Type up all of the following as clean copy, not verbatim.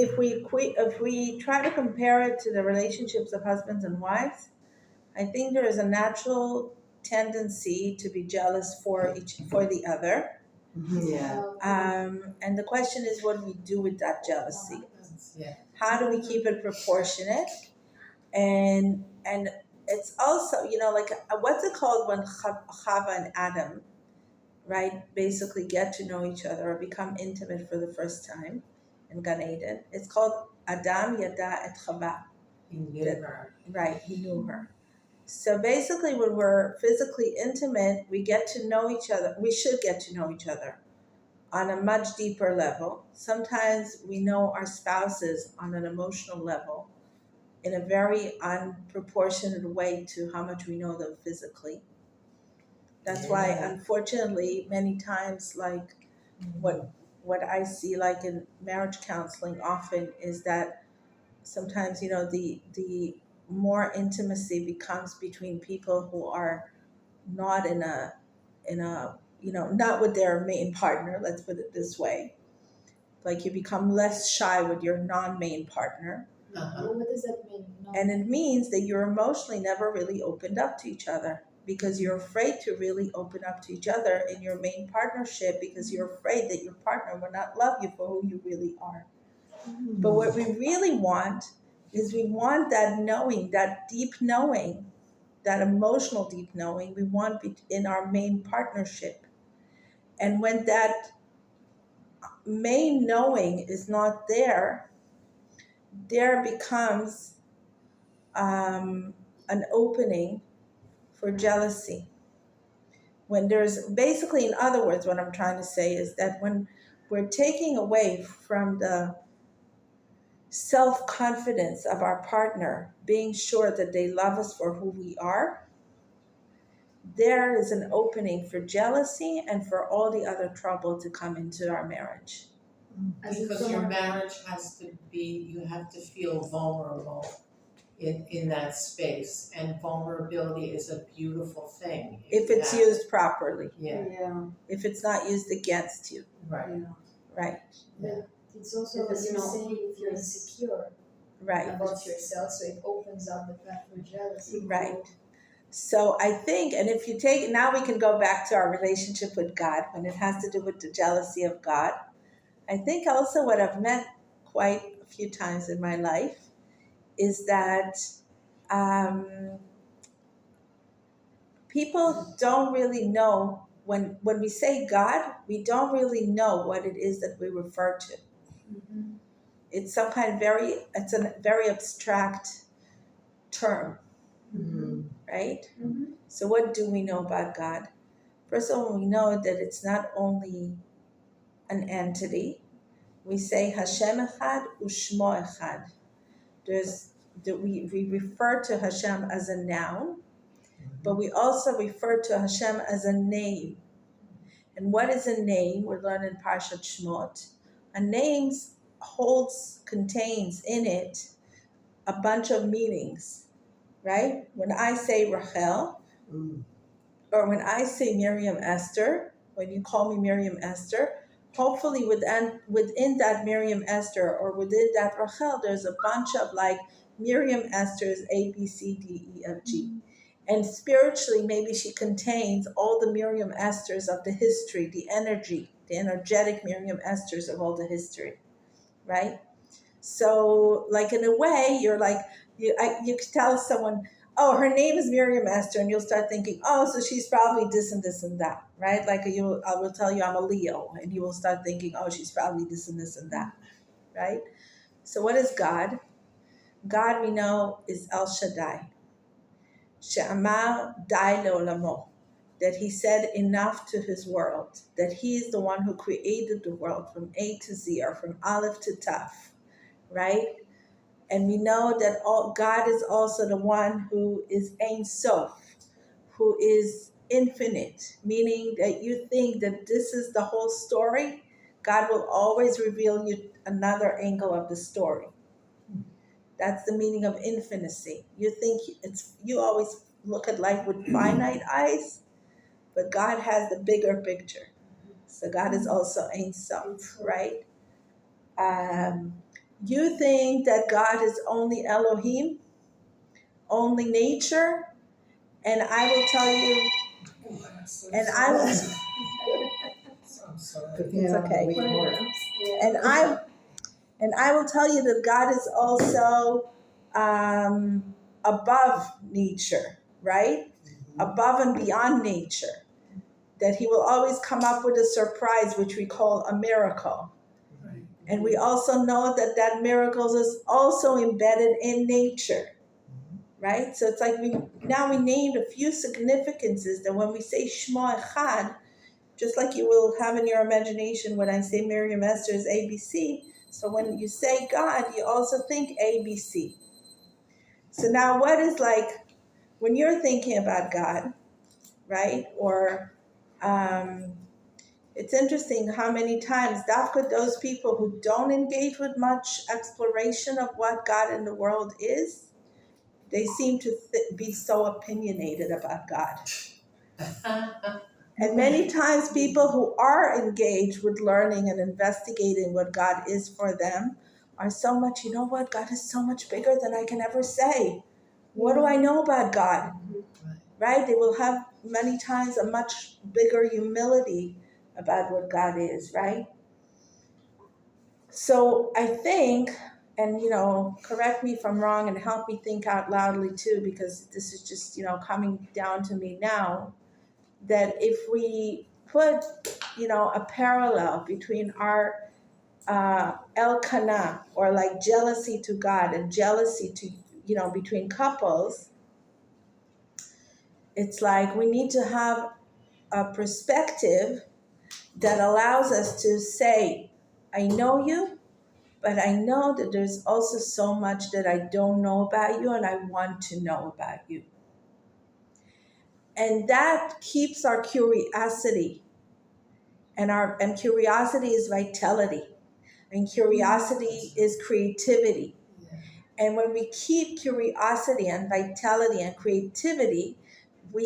if we try to compare it to the relationships of husbands and wives, I think there is a natural tendency to be jealous for the other. Yeah. And the question is, what do we do with that jealousy? Yeah. How do we keep it proportionate? And it's also, like what's it called when Chava and Adam, right, basically get to know each other or become intimate for the first time in Gan Eden. It's called Adam Yada et Chava. He knew her. Right, he knew her. So basically, when we're physically intimate, we get to know each other. We should get to know each other on a much deeper level. Sometimes we know our spouses on an emotional level in a very unproportionate way to how much we know them physically. That's why, unfortunately, many times, like what I see, like in marriage counseling, often is that sometimes the more intimacy becomes between people who are not in a not with their main partner. Let's put it this way. Like you become less shy with your non-main partner. What does that mean? No. And it means that you're emotionally never really opened up to each other because you're afraid to really open up to each other in your main partnership because you're afraid that your partner will not love you for who you really are. But what we really want is we want that knowing, that deep knowing, that emotional deep knowing we want in our main partnership. And when that main knowing is not there, there becomes an opening for jealousy. When there's basically, in other words, what I'm trying to say is that when we're taking away from the self confidence of our partner, being sure that they love us for who we are, there is an opening for jealousy and for all the other trouble to come into our marriage. Because your marriage has to be, you have to feel vulnerable in that space. And vulnerability is a beautiful thing. If it's used properly. Yeah. If it's not used against you. Right. Right. Yeah. It's also, as you're saying, if you're insecure Right. about yourself, so it opens up the path for jealousy. Right. So I think, and if you take, now we can go back to our relationship with God when it has to do with the jealousy of God. I think also what I've met quite a few times in my life is that people don't really know, when we say God, we don't really know what it is that we refer to. Mm-hmm. It's some kind of it's a very abstract term. Mm-hmm. Right? Mm-hmm. So what do we know about God? First of all, we know that it's not only an entity. We say Hashem Echad Ushmo Echad. We refer to Hashem as a noun, but we also refer to Hashem as a name. And what is a name? We learn in Parshat Shmot. A name contains in it a bunch of meanings, right? When I say Rachel, or when I say Miriam Esther, when you call me Miriam Esther, hopefully within that Miriam Esther or within that Rachel, there's a bunch of like Miriam Esther's A, B, C, D, E, F, G. And spiritually, maybe she contains all the Miriam Esthers of the history, the energetic Miriam Esthers of all the history, right? So, like in a way, you're like, you could tell someone, oh, her name is Miriam Esther, and you'll start thinking, oh, so she's probably this and that, right? Like I will tell you I'm a Leo, and you will start thinking, oh, she's probably this and that, right? So what is God? God, we know, is El Shaddai. She'amar dai le'olamo, that he said enough to his world, that he is the one who created the world from A to Z, or from Aleph to Taf, right? And we know that God is also the one who is Ein Sof, who is infinite, meaning that you think that this is the whole story. God will always reveal you another angle of the story. That's the meaning of infinity. You always look at life with finite eyes, but God has the bigger picture. So God is also Ein Sof, right? You think that God is only Elohim, only nature, and I will tell you, and I will, I'm sorry. it's okay. And I will tell you that God is also above nature, right? Above and beyond nature. That He will always come up with a surprise, which we call a miracle. Right. And we also know that that miracle is also embedded in nature, right? So it's like we named a few significances that when we say Shema Echad, just like you will have in your imagination when I say Miriam Esther's ABC. So when you say God, you also think ABC. So now what is like, when you're thinking about God, right? Or it's interesting how many times, Dafka, those people who don't engage with much exploration of what God in the world is, they seem to be so opinionated about God. And many times people who are engaged with learning and investigating what God is for them are so much, you know what, God is so much bigger than I can ever say. What do I know about God? Right? They will have many times a much bigger humility about what God is, right? So I think, and correct me if I'm wrong and help me think out loudly too, because this is just, coming down to me now, that if we put, a parallel between our Elkanah, or like jealousy to God and jealousy to, between couples, it's like we need to have a perspective that allows us to say, I know you, but I know that there's also so much that I don't know about you and I want to know about you. And that keeps our curiosity. And curiosity is vitality. And curiosity is creativity. And when we keep curiosity and vitality and creativity, when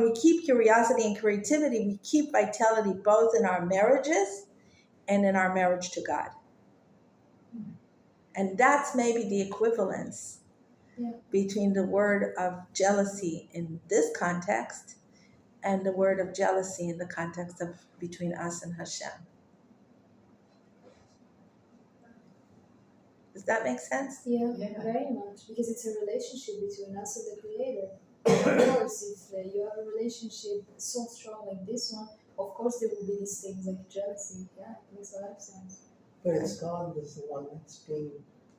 we keep curiosity and creativity, we keep vitality both in our marriages and in our marriage to God. And that's maybe the equivalence between the word of jealousy in this context and the word of jealousy in the context of between us and Hashem. Does that make sense? Yeah, very much. Because it's a relationship between us and the Creator. Of course, if you have a relationship so strong like this one, of course there will be these things like jealousy. Yeah, it makes a lot of sense. But it's God that's the one that's being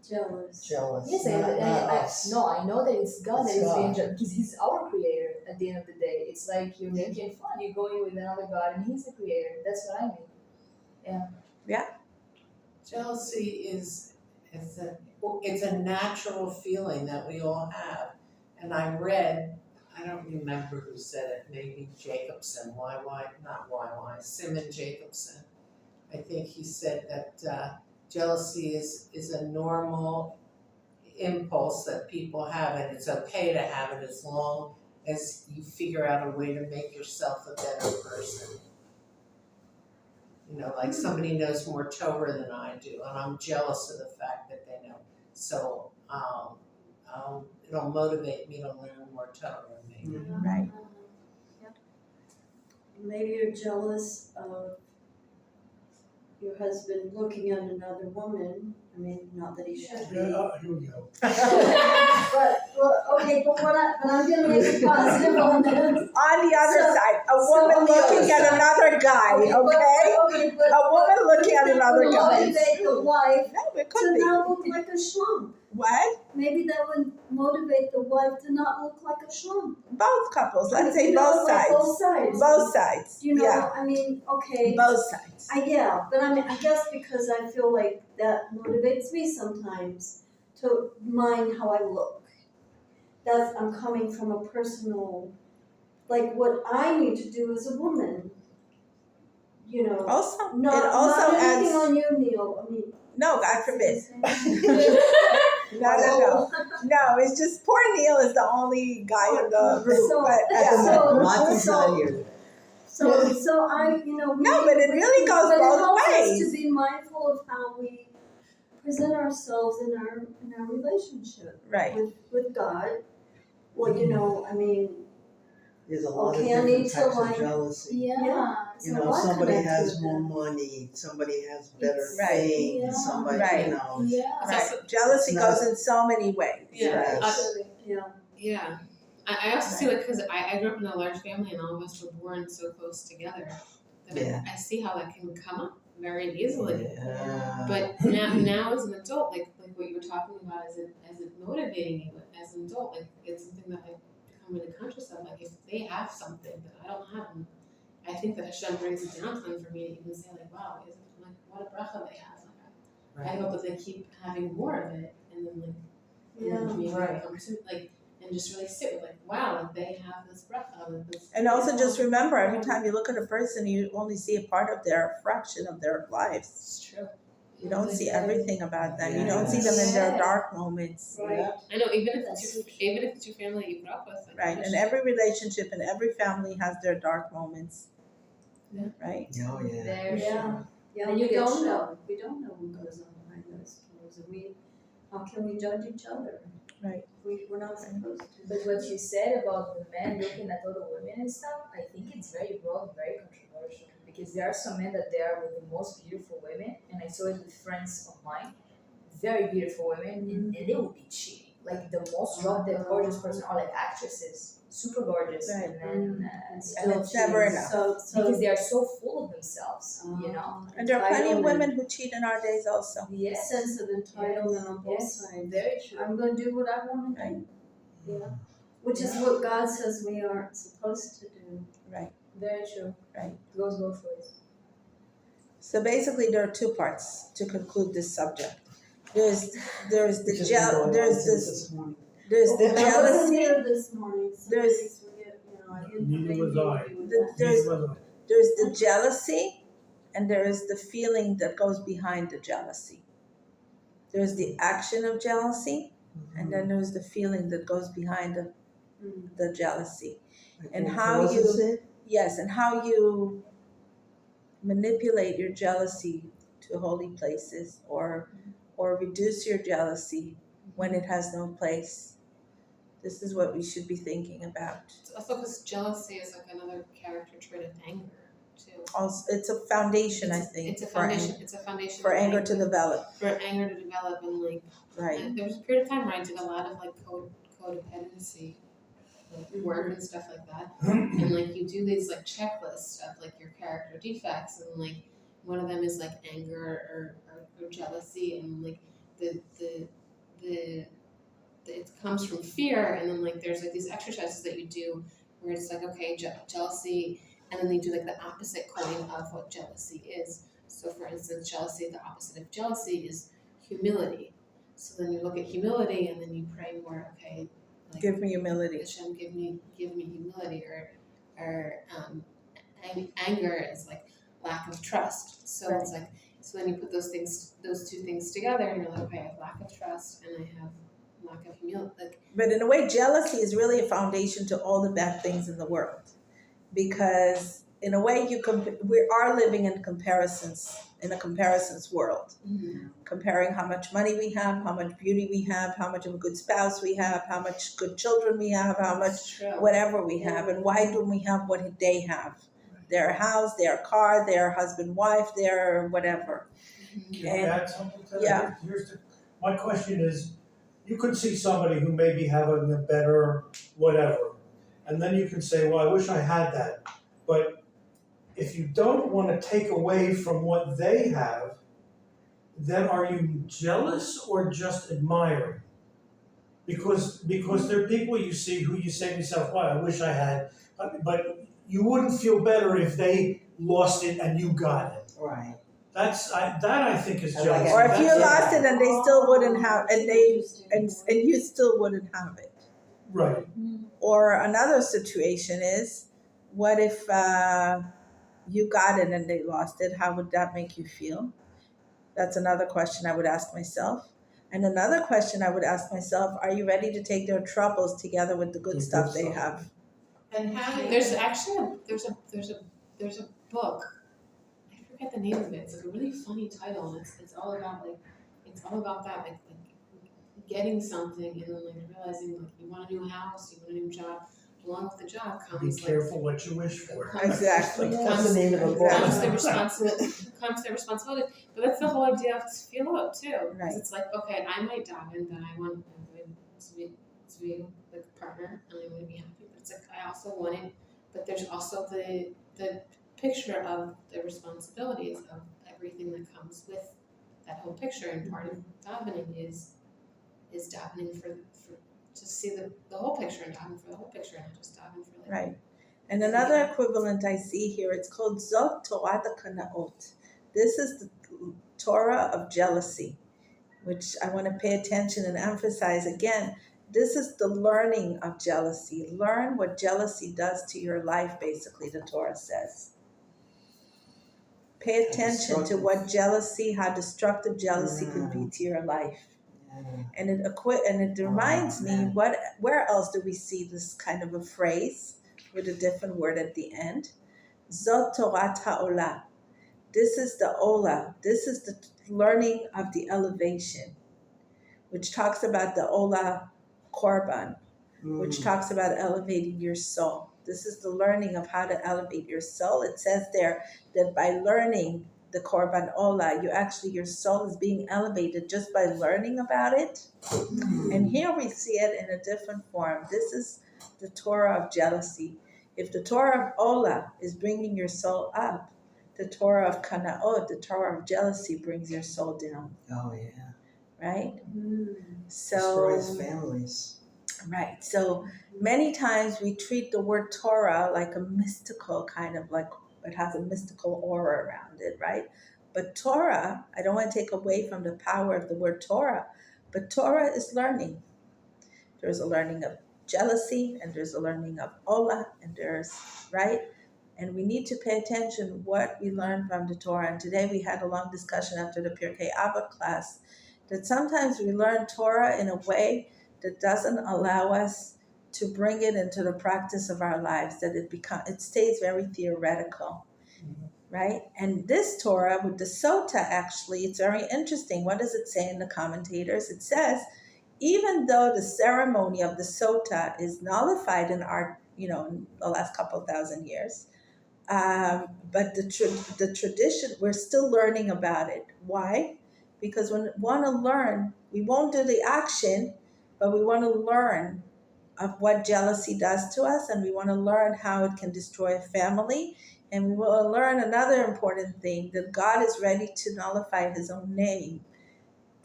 Jealous. jealous. Yes, I know that it's God that is being jealous because He's our Creator. At the end of the day, it's like you're making fun. You're going with another God, and He's the Creator. That's what I mean. Yeah. Jealousy is it's a natural feeling that we all have. And I read, I don't remember who said it, maybe Jacobson, Simon Jacobson. I think he said that jealousy is a normal impulse that people have, and it's okay to have it as long as you figure out a way to make yourself a better person. Like somebody knows more Torah than I do, and I'm jealous of the fact that they know. So it'll motivate me to learn more Torah, maybe. Right. Maybe you're jealous of your husband looking at another woman. I mean, not that he should be. Here we go. But I'm gonna make it positive on that. On the other side, a woman looking at another guy, okay? But A woman looking at another guy. motivate the wife No, it to could be. not look like a schlump. What? Maybe that would motivate the wife to not look like a schlump. Both couples. Let's say You know, both like sides. Both sides. Both sides. Yeah. I mean, okay. Both sides. But I mean, I guess because I feel like that motivates me sometimes to mind how I look. I'm coming from a personal, like what I need to do as a woman. Also, not anything adds. on you, Neil. I mean, No, God forbid. No. No, it's just poor Neil is the only guy in the group. Martin's not here. So I, No, but it really goes both it helps ways. us to be mindful of how we present ourselves in our relationship Right. with God. Well, you know, I mean, There's a lot of Okay, I different need to, types of like- jealousy. Yeah. You so know, what somebody connects has with more that? money, somebody has better It's- Right. things, Yeah. somebody, Right. you know. Yeah. Right. Jealousy it's not- goes in so many ways. Yeah. Right. Actually. Yeah. Yeah. I also see, like, because I grew up in a large family and all of us were born so close together that Yeah. I see how that can come up very easily. Yeah. But now as an adult, like what you were talking about, as it motivating you as an adult, like it's something that I've become really conscious of. Like if they have something that I don't have, and I think that Hashem brings it down to them for me to even say like, wow, like what a bracha they have. Like I hope that they keep having more of it, and then like Yeah. and then maybe Right. come to like and just really sit with like, wow, like they have this bracha, like this. And also just remember, every time you look at a person, you only see a part of their fraction of their lives. It's true. You don't see everything about them. You don't see Yes. them in their Yeah. dark moments. Right. I know, even if That's it's your, so true. even if it's your family you grew up with, like, Right. And every relationship and every family has their dark moments. Yeah. Right. Oh, yeah. Very Yeah. sure. Yeah, And we you get don't shocked. know. We don't know what goes on behind those doors. And how can we judge each other? Right. We're not supposed to. But what you said about the men looking at other women and stuff, I think it's very broad and very controversial. Because there are some men that they are with the most beautiful women, and I saw it with friends of mine, very beautiful women, and they would be cheating. Like the most drop dead gorgeous person are like actresses, super gorgeous, Right. and then And it's never enough. So because they are so full of themselves, you know. And there are plenty of entitlement. women who cheat in our days also. Yes, Sense of entitlement on both yes, sides. very true. I'm going to do what I want to do. Yeah, Which is what God says we aren't supposed to do. very true. Right. Goes both ways. So basically, there are two parts to conclude this subject. There's the Which has been going on there's since this morning. there's the I wasn't jealousy. here this morning, so There's- please forgive, I didn't have Neither was anything I. to do with The- that. there's there's the jealousy, and there is the feeling that goes behind the jealousy. There's the action of jealousy, and then there's the feeling that goes behind the jealousy. Like and what how causes you- it? Yes, and how you manipulate your jealousy to holy places, or reduce your jealousy when it has no place. This is what we should be thinking about. It's also because jealousy is like another character trait of anger too. Also, it's a foundation, I It's- think, It's a for foundation. It's a foundation for of anger to develop. For anger to develop, and like Right. and there was a period of time where I did a lot of like codependency like work and stuff like that. And like you do these like checklists of like your character defects, and like one of them is like anger or jealousy, and like the it comes from fear, and then like there's like these exercises that you do where it's like okay jealousy, and then they do like the opposite coin of what jealousy is. So for instance, jealousy, the opposite of jealousy is humility. So then you look at humility and then you pray more, okay, like Give me humility. Hashem, give me humility, or anger is like lack of trust. So it's like so then you put those two things together, and you're like, okay, I have lack of trust and I have lack of humility. Like But in a way, jealousy is really a foundation to all the bad things in the world, because in a way, we are living in a comparisons world, comparing how much money we have, how much beauty we have, how much of a good spouse we have, how much good children we have, how much that's true. whatever we have, and why don't we have what they have? Their house, their car, their husband, wife, their whatever. Can I And- add something to that? yeah. My question is, you could see somebody who may be having a better whatever, and then you can say, well, I wish I had that. But if you don't want to take away from what they have, then are you jealous or just admiring? Because there are people you see who you say to yourself, well, I wish I had, but you wouldn't feel better if they lost it and you got it. Right. That I think is I like jealousy. it. Or if you That's- lost it and they still wouldn't have, and you still wouldn't have it. Right. Or another situation is, what if you got it and they lost it? How would that make you feel? That's another question I would ask myself. And another question I would ask myself, are you ready to take their troubles together with the good The stuff good they stuff. have? And how do There's you, actually there's a book. I forget the name of it. It's like a really funny title, and it's all about like it's all about that, like getting something and then like realizing like you want a new house, you want a new job. Along with the job Be comes like careful what you wish for. Exactly. What's the name of the book? comes the Exactly. responsibility. But that's the whole idea of feel out too. Right. Because it's like, okay, I might die and then I'm going to be like a partner and I'm going to be happy. But it's like I also want it. But there's also the picture of the responsibilities of everything that comes with that whole picture. And part of davening is davening for to see the whole picture and davening for the whole picture and not just davening for like. Right. And another equivalent I see here, it's called Zot Torah Kanaot. This is the Torah of jealousy, which I want to pay attention and emphasize again. This is the learning of jealousy. Learn what jealousy does to your life, basically, the Torah says. Pay attention to what jealousy, how destructive jealousy could be to your life. And it reminds me, where else do we see this kind of a phrase with a different word at the end? Zot Torat HaOlah. This is the Olah. This is the learning of the elevation, which talks about the Olah Korban, which talks about elevating your soul. This is the learning of how to elevate your soul. It says there that by learning the Korban Olah, your soul is being elevated just by learning about it. And here we see it in a different form. This is the Torah of jealousy. If the Torah of Olah is bringing your soul up, the Torah of Kanaot, the Torah of jealousy, brings your soul down. Oh yeah. Right? So destroys families. Right. So many times we treat the word Torah like a mystical kind of, like it has a mystical aura around it, right? But Torah, I don't want to take away from the power of the word Torah, but Torah is learning. There's a learning of jealousy, and there's a learning of Olah, and right? And we need to pay attention what we learn from the Torah. And today we had a long discussion after the Pirkei Avot class that sometimes we learn Torah in a way that doesn't allow us to bring it into the practice of our lives, that it stays very theoretical, right? And this Torah with the Sota, actually, it's very interesting. What does it say in the commentators? It says, even though the ceremony of the Sota is nullified in in the last couple thousand years, but the tradition, we're still learning about it. Why? Because when we want to learn, we won't do the action, but we want to learn of what jealousy does to us, and we want to learn how it can destroy a family. And we will learn another important thing, that God is ready to nullify his own name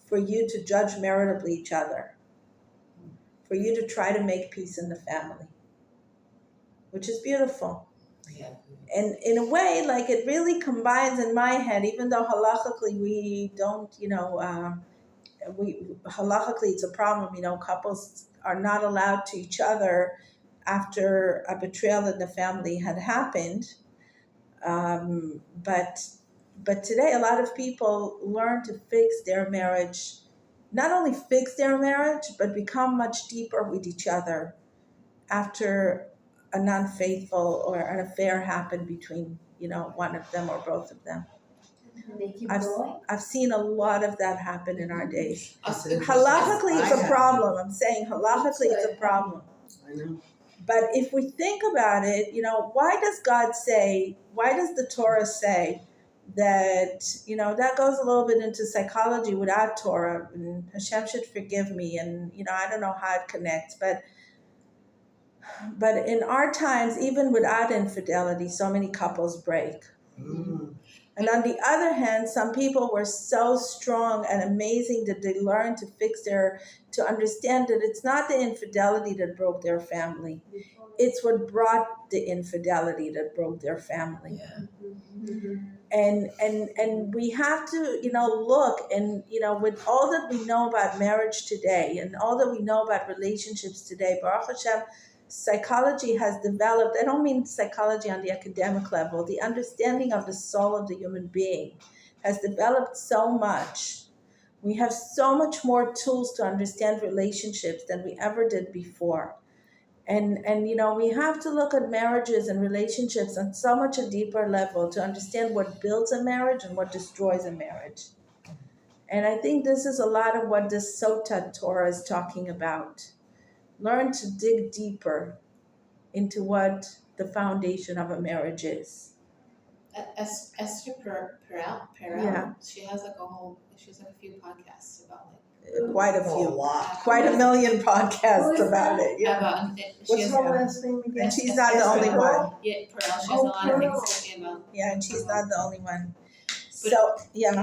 for you to judge meritably each other, for you to try to make peace in the family, which is beautiful. Yeah. And in a way, like, it really combines in my head, even though halachically we don't, halachically it's a problem, couples are not allowed to each other after a betrayal in the family had happened. But today a lot of people learn to fix their marriage, not only fix their marriage, but become much deeper with each other after a non-faithful or an affair happened between, one of them or both of them. And they keep I've, going. I've seen a lot of that happen in our days. It's interesting. Halachically, it's I a have- problem. I'm saying halachically, it's a problem. I know. But if we think about it, why does the Torah say that, that goes a little bit into psychology without Torah, and Hashem should forgive me, and, I don't know how it connects, but in our times, even without infidelity, so many couples break. And on the other hand, some people were so strong and amazing that they learned to understand that it's not the infidelity that broke their family. It's what brought the infidelity that broke their family. Yeah. And we have to, look, and, with all that we know about marriage today and all that we know about relationships today, Baruch Hashem, psychology has developed. I don't mean psychology on the academic level. The understanding of the soul of the human being has developed so much. We have so much more tools to understand relationships than we ever did before. And we have to look at marriages and relationships on so much a deeper level to understand what builds a marriage and what destroys a marriage. And I think this is a lot of what this Sota Torah is talking about. Learn to dig deeper into what the foundation of a marriage is. Esther Perel, Yeah. she has like a few podcasts about Quite a Oh, a few. lot. Quite a million Who podcasts is about that? it. Yeah. about she What's has, her last name again? And she's not the Esther only Perel. one. Yeah, Perel, she has Oh, a lot of things Perel. to say about. Yeah, and she's not the only one. But- So, yeah.